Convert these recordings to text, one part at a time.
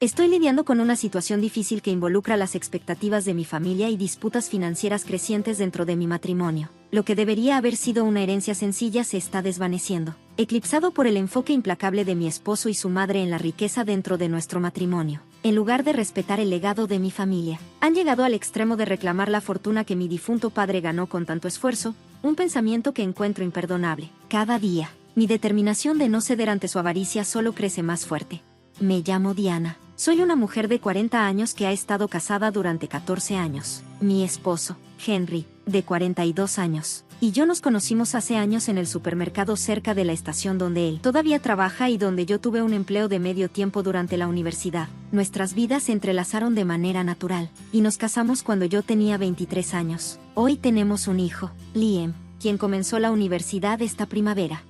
Estoy lidiando con una situación difícil que involucra las expectativas de mi familia y disputas financieras crecientes dentro de mi matrimonio. Lo que debería haber sido una herencia sencilla se está desvaneciendo, eclipsado por el enfoque implacable de mi esposo y su madre en la riqueza dentro de nuestro matrimonio. En lugar de respetar el legado de mi familia, han llegado al extremo de reclamar la fortuna que mi difunto padre ganó con tanto esfuerzo, un pensamiento que encuentro imperdonable. Cada día, mi determinación de no ceder ante su avaricia solo crece más fuerte. Me llamo Diana. Soy una mujer de 40 años que ha estado casada durante 14 años. Mi esposo, Henry, de 42 años, y yo nos conocimos hace años en el supermercado cerca de la estación donde él todavía trabaja y donde yo tuve un empleo de medio tiempo durante la universidad. Nuestras vidas se entrelazaron de manera natural, y nos casamos cuando yo tenía 23 años. Hoy tenemos un hijo, Liam, quien comenzó la universidad esta primavera.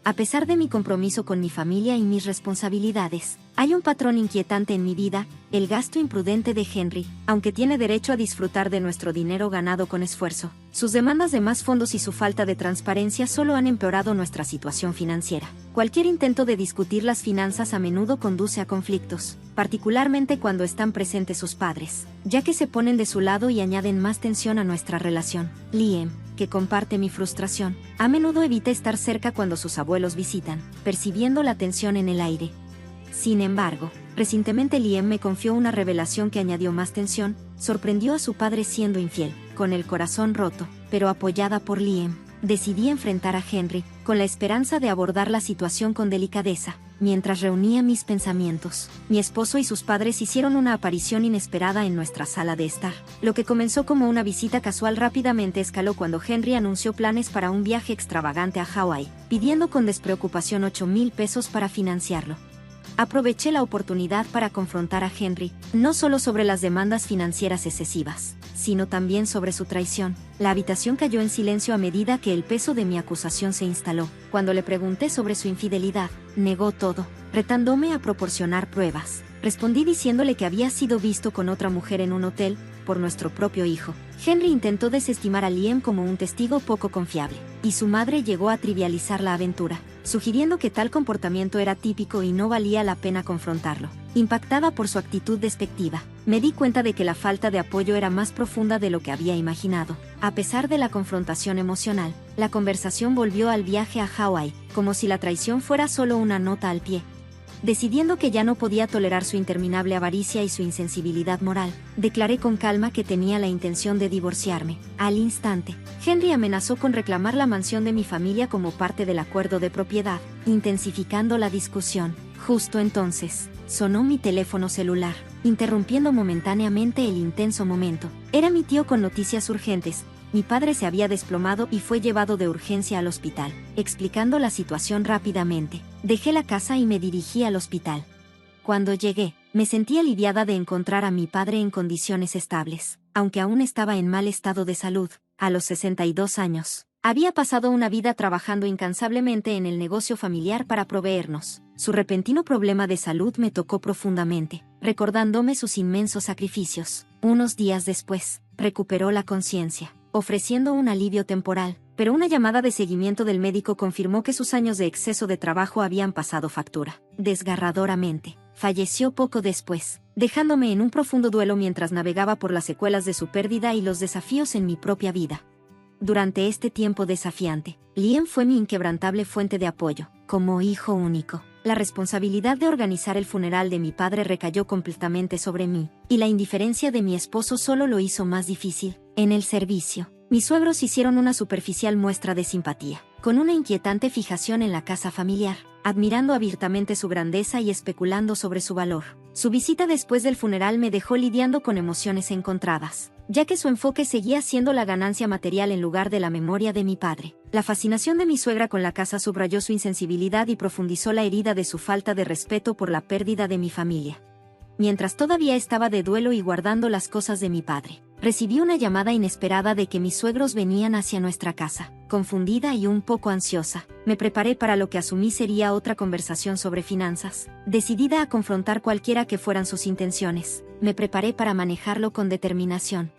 A pesar de mi compromiso con mi familia y mis responsabilidades, hay un patrón inquietante en mi vida, el gasto imprudente de Henry. Aunque tiene derecho a disfrutar de nuestro dinero ganado con esfuerzo, sus demandas de más fondos y su falta de transparencia solo han empeorado nuestra situación financiera. Cualquier intento de discutir las finanzas a menudo conduce a conflictos, particularmente cuando están presentes sus padres, ya que se ponen de su lado y añaden más tensión a nuestra relación. Liam, que comparte mi frustración, a menudo evita estar cerca cuando sus abuelos visitan, percibiendo la tensión en el aire. Sin embargo, recientemente Liam me confió una revelación que añadió más tensión. Sorprendió a su padre siendo infiel. Con el corazón roto, pero apoyada por Liam, decidí enfrentar a Henry, con la esperanza de abordar la situación con delicadeza. Mientras reunía mis pensamientos, mi esposo y sus padres hicieron una aparición inesperada en nuestra sala de estar. Lo que comenzó como una visita casual rápidamente escaló cuando Henry anunció planes para un viaje extravagante a Hawái, pidiendo con despreocupación $8,000 para financiarlo. Aproveché la oportunidad para confrontar a Henry, no solo sobre las demandas financieras excesivas, sino también sobre su traición. La habitación cayó en silencio a medida que el peso de mi acusación se instaló. Cuando le pregunté sobre su infidelidad, negó todo, retándome a proporcionar pruebas. Respondí diciéndole que había sido visto con otra mujer en un hotel, por nuestro propio hijo. Henry intentó desestimar a Liam como un testigo poco confiable, y su madre llegó a trivializar la aventura, sugiriendo que tal comportamiento era típico y no valía la pena confrontarlo. Impactada por su actitud despectiva, me di cuenta de que la falta de apoyo era más profunda de lo que había imaginado. A pesar de la confrontación emocional, la conversación volvió al viaje a Hawái, como si la traición fuera solo una nota al pie. Decidiendo que ya no podía tolerar su interminable avaricia y su insensibilidad moral, declaré con calma que tenía la intención de divorciarme. Al instante, Henry amenazó con reclamar la mansión de mi familia como parte del acuerdo de propiedad, intensificando la discusión. Justo entonces, sonó mi teléfono celular, interrumpiendo momentáneamente el intenso momento. Era mi tío con noticias urgentes. Mi padre se había desplomado y fue llevado de urgencia al hospital. Explicando la situación rápidamente, dejé la casa y me dirigí al hospital. Cuando llegué, me sentí aliviada de encontrar a mi padre en condiciones estables, aunque aún estaba en mal estado de salud. A los 62 años, había pasado una vida trabajando incansablemente en el negocio familiar para proveernos. Su repentino problema de salud me tocó profundamente, recordándome sus inmensos sacrificios. Unos días después, recuperó la conciencia, ofreciendo un alivio temporal, pero una llamada de seguimiento del médico confirmó que sus años de exceso de trabajo habían pasado factura. Desgarradoramente, falleció poco después, dejándome en un profundo duelo mientras navegaba por las secuelas de su pérdida y los desafíos en mi propia vida. Durante este tiempo desafiante, Liam fue mi inquebrantable fuente de apoyo. Como hijo único, la responsabilidad de organizar el funeral de mi padre recayó completamente sobre mí, y la indiferencia de mi esposo solo lo hizo más difícil. En el servicio, mis suegros hicieron una superficial muestra de simpatía, con una inquietante fijación en la casa familiar, admirando abiertamente su grandeza y especulando sobre su valor. Su visita después del funeral me dejó lidiando con emociones encontradas, ya que su enfoque seguía siendo la ganancia material en lugar de la memoria de mi padre. La fascinación de mi suegra con la casa subrayó su insensibilidad y profundizó la herida de su falta de respeto por la pérdida de mi familia. Mientras todavía estaba de duelo y guardando las cosas de mi padre, recibí una llamada inesperada de que mis suegros venían hacia nuestra casa. Confundida y un poco ansiosa, me preparé para lo que asumí sería otra conversación sobre finanzas. Decidida a confrontar cualquiera que fueran sus intenciones, me preparé para manejarlo con determinación.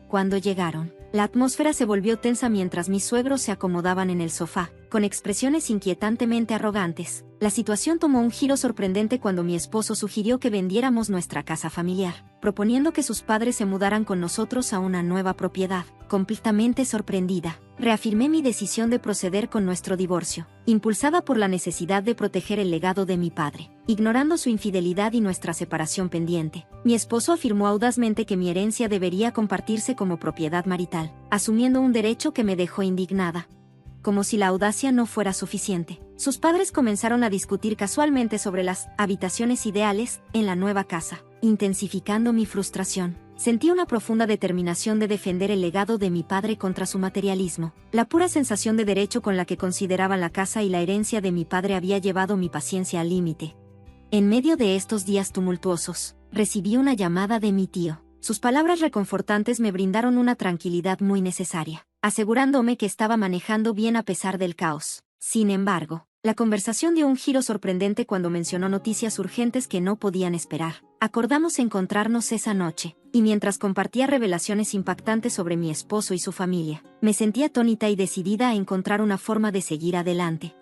Cuando llegaron, la atmósfera se volvió tensa mientras mis suegros se acomodaban en el sofá, con expresiones inquietantemente arrogantes. La situación tomó un giro sorprendente cuando mi esposo sugirió que vendiéramos nuestra casa familiar, proponiendo que sus padres se mudaran con nosotros a una nueva propiedad. Completamente sorprendida, reafirmé mi decisión de proceder con nuestro divorcio, impulsada por la necesidad de proteger el legado de mi padre. Ignorando su infidelidad y nuestra separación pendiente, mi esposo afirmó audazmente que mi herencia debería compartirse como propiedad marital, asumiendo un derecho que me dejó indignada. Como si la audacia no fuera suficiente, sus padres comenzaron a discutir casualmente sobre las habitaciones ideales en la nueva casa, intensificando mi frustración. Sentí una profunda determinación de defender el legado de mi padre contra su materialismo. La pura sensación de derecho con la que consideraban la casa y la herencia de mi padre había llevado mi paciencia al límite. En medio de estos días tumultuosos, recibí una llamada de mi tío. Sus palabras reconfortantes me brindaron una tranquilidad muy necesaria, asegurándome que estaba manejando bien a pesar del caos. Sin embargo, la conversación dio un giro sorprendente cuando mencionó noticias urgentes que no podían esperar. Acordamos encontrarnos esa noche, y mientras compartía revelaciones impactantes sobre mi esposo y su familia, me sentía atónita y decidida a encontrar una forma de seguir adelante.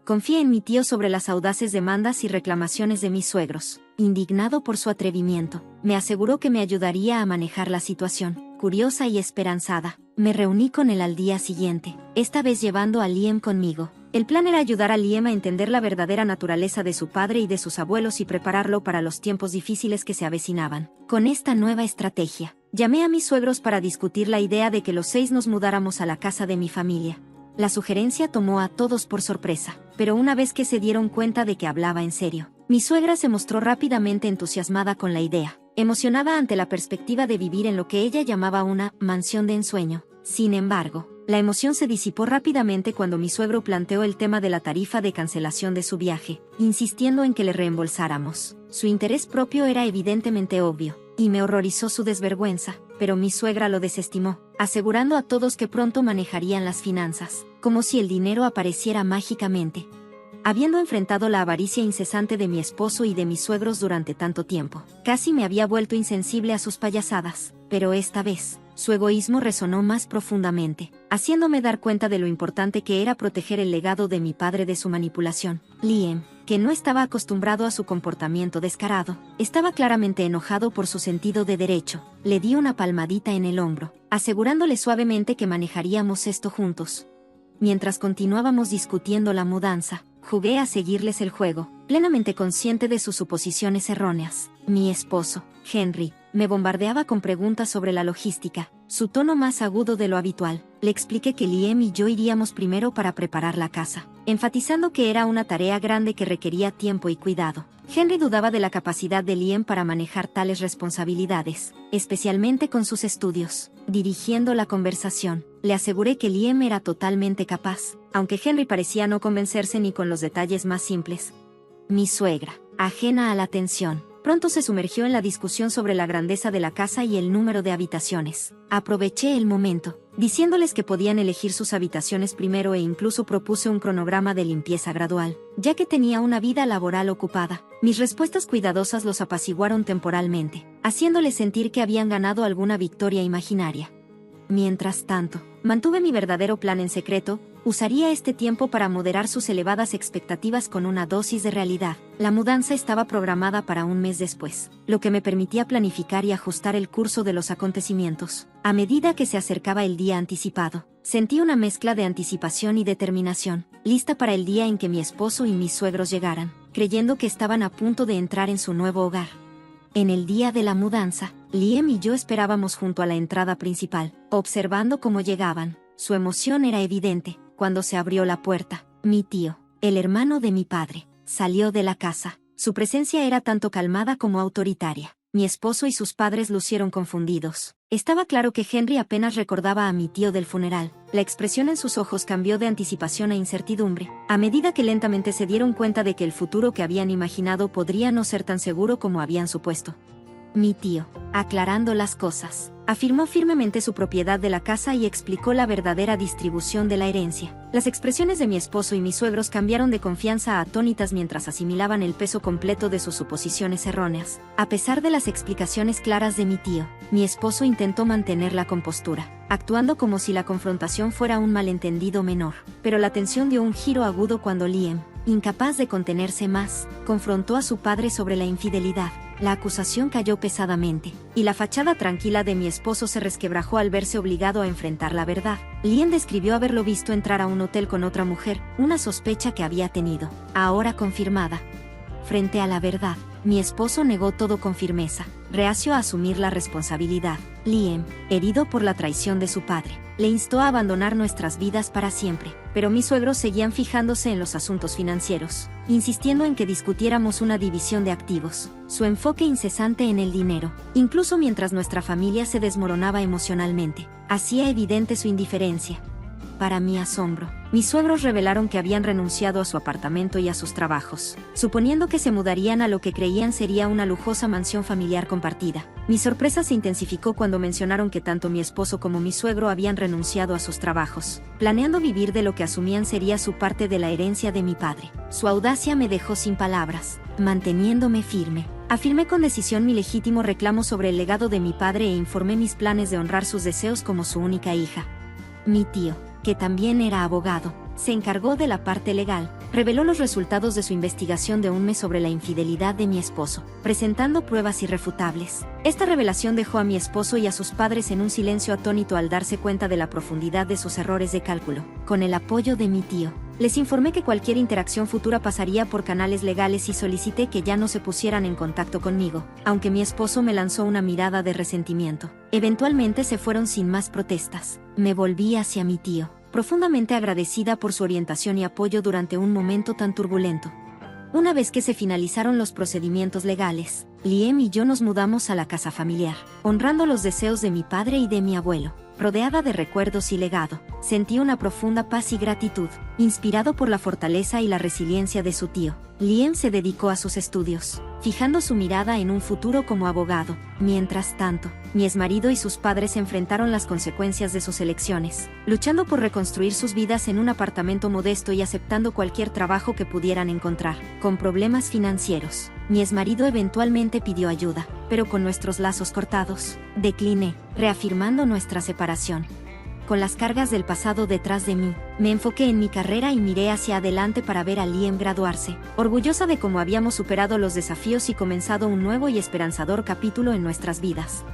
Confié en mi tío sobre las audaces demandas y reclamaciones de mis suegros. Indignado por su atrevimiento, me aseguró que me ayudaría a manejar la situación. Curiosa y esperanzada, me reuní con él al día siguiente, esta vez llevando a Liam conmigo. El plan era ayudar a Liam a entender la verdadera naturaleza de su padre y de sus abuelos y prepararlo para los tiempos difíciles que se avecinaban. Con esta nueva estrategia, llamé a mis suegros para discutir la idea de que los 6 nos mudáramos a la casa de mi familia. La sugerencia tomó a todos por sorpresa, pero una vez que se dieron cuenta de que hablaba en serio, mi suegra se mostró rápidamente entusiasmada con la idea, emocionada ante la perspectiva de vivir en lo que ella llamaba una mansión de ensueño. Sin embargo, la emoción se disipó rápidamente cuando mi suegro planteó el tema de la tarifa de cancelación de su viaje, insistiendo en que le reembolsáramos. Su interés propio era evidentemente obvio, y me horrorizó su desvergüenza, pero mi suegra lo desestimó, asegurando a todos que pronto manejarían las finanzas, como si el dinero apareciera mágicamente. Habiendo enfrentado la avaricia incesante de mi esposo y de mis suegros durante tanto tiempo, casi me había vuelto insensible a sus payasadas, pero esta vez, su egoísmo resonó más profundamente, haciéndome dar cuenta de lo importante que era proteger el legado de mi padre de su manipulación. Liam, que no estaba acostumbrado a su comportamiento descarado, estaba claramente enojado por su sentido de derecho. Le di una palmadita en el hombro, asegurándole suavemente que manejaríamos esto juntos. Mientras continuábamos discutiendo la mudanza, jugué a seguirles el juego, plenamente consciente de sus suposiciones erróneas. Mi esposo, Henry, me bombardeaba con preguntas sobre la logística, su tono más agudo de lo habitual. Le expliqué que Liam y yo iríamos primero para preparar la casa, enfatizando que era una tarea grande que requería tiempo y cuidado. Henry dudaba de la capacidad de Liam para manejar tales responsabilidades, especialmente con sus estudios. Dirigiendo la conversación, le aseguré que Liam era totalmente capaz, aunque Henry parecía no convencerse ni con los detalles más simples. Mi suegra, ajena a la atención, pronto se sumergió en la discusión sobre la grandeza de la casa y el número de habitaciones. Aproveché el momento, diciéndoles que podían elegir sus habitaciones primero e incluso propuse un cronograma de limpieza gradual, ya que tenía una vida laboral ocupada. Mis respuestas cuidadosas los apaciguaron temporalmente, haciéndoles sentir que habían ganado alguna victoria imaginaria. Mientras tanto, mantuve mi verdadero plan en secreto. Usaría este tiempo para moderar sus elevadas expectativas con una dosis de realidad. La mudanza estaba programada para un mes después, lo que me permitía planificar y ajustar el curso de los acontecimientos. A medida que se acercaba el día anticipado, sentí una mezcla de anticipación y determinación, lista para el día en que mi esposo y mis suegros llegaran, creyendo que estaban a punto de entrar en su nuevo hogar. En el día de la mudanza, Liam y yo esperábamos junto a la entrada principal, observando cómo llegaban. Su emoción era evidente. Cuando se abrió la puerta, mi tío, el hermano de mi padre, salió de la casa. Su presencia era tanto calmada como autoritaria. Mi esposo y sus padres lucieron confundidos. Estaba claro que Henry apenas recordaba a mi tío del funeral. La expresión en sus ojos cambió de anticipación a incertidumbre, a medida que lentamente se dieron cuenta de que el futuro que habían imaginado podría no ser tan seguro como habían supuesto. Mi tío, aclarando las cosas, afirmó firmemente su propiedad de la casa y explicó la verdadera distribución de la herencia. Las expresiones de mi esposo y mis suegros cambiaron de confianza a atónitas mientras asimilaban el peso completo de sus suposiciones erróneas. A pesar de las explicaciones claras de mi tío, mi esposo intentó mantener la compostura. actuando como si la confrontación fuera un malentendido menor. Pero la tensión dio un giro agudo cuando Liam, incapaz de contenerse más, confrontó a su padre sobre la infidelidad. La acusación cayó pesadamente, y la fachada tranquila de mi esposo se resquebrajó al verse obligado a enfrentar la verdad. Liam describió haberlo visto entrar a un hotel con otra mujer, una sospecha que había tenido, ahora confirmada. Frente a la verdad, mi esposo negó todo con firmeza, reacio a asumir la responsabilidad. Liam, herido por la traición de su padre, le instó a abandonar nuestras vidas para siempre, pero mis suegros seguían fijándose en los asuntos financieros, insistiendo en que discutiéramos una división de activos, su enfoque incesante en el dinero, incluso mientras nuestra familia se desmoronaba emocionalmente, hacía evidente su indiferencia. Para mi asombro, mis suegros revelaron que habían renunciado a su apartamento y a sus trabajos, suponiendo que se mudarían a lo que creían sería una lujosa mansión familiar compartida. Mi sorpresa se intensificó cuando mencionaron que tanto mi esposo como mi suegro habían renunciado a sus trabajos, planeando vivir de lo que asumían sería su parte de la herencia de mi padre. Su audacia me dejó sin palabras. Manteniéndome firme, afirmé con decisión mi legítimo reclamo sobre el legado de mi padre e informé mis planes de honrar sus deseos como su única hija. Mi tío, que también era abogado, se encargó de la parte legal, reveló los resultados de su investigación de un mes sobre la infidelidad de mi esposo, presentando pruebas irrefutables. Esta revelación dejó a mi esposo y a sus padres en un silencio atónito al darse cuenta de la profundidad de sus errores de cálculo. Con el apoyo de mi tío, les informé que cualquier interacción futura pasaría por canales legales y solicité que ya no se pusieran en contacto conmigo, aunque mi esposo me lanzó una mirada de resentimiento. Eventualmente se fueron sin más protestas. Me volví hacia mi tío, profundamente agradecida por su orientación y apoyo durante un momento tan turbulento. Una vez que se finalizaron los procedimientos legales, Liam y yo nos mudamos a la casa familiar, honrando los deseos de mi padre y de mi abuelo. Rodeada de recuerdos y legado, sentí una profunda paz y gratitud, inspirado por la fortaleza y la resiliencia de su tío. Liam se dedicó a sus estudios, fijando su mirada en un futuro como abogado. Mientras tanto, mi exmarido y sus padres enfrentaron las consecuencias de sus elecciones, luchando por reconstruir sus vidas en un apartamento modesto y aceptando cualquier trabajo que pudieran encontrar. Con problemas financieros, mi exmarido eventualmente pidió ayuda, pero con nuestros lazos cortados, decliné, reafirmando nuestra separación. Con las cargas del pasado detrás de mí, me enfoqué en mi carrera y miré hacia adelante para ver a Liam graduarse, orgullosa de cómo habíamos superado los desafíos y comenzado un nuevo y esperanzador capítulo en nuestras vidas.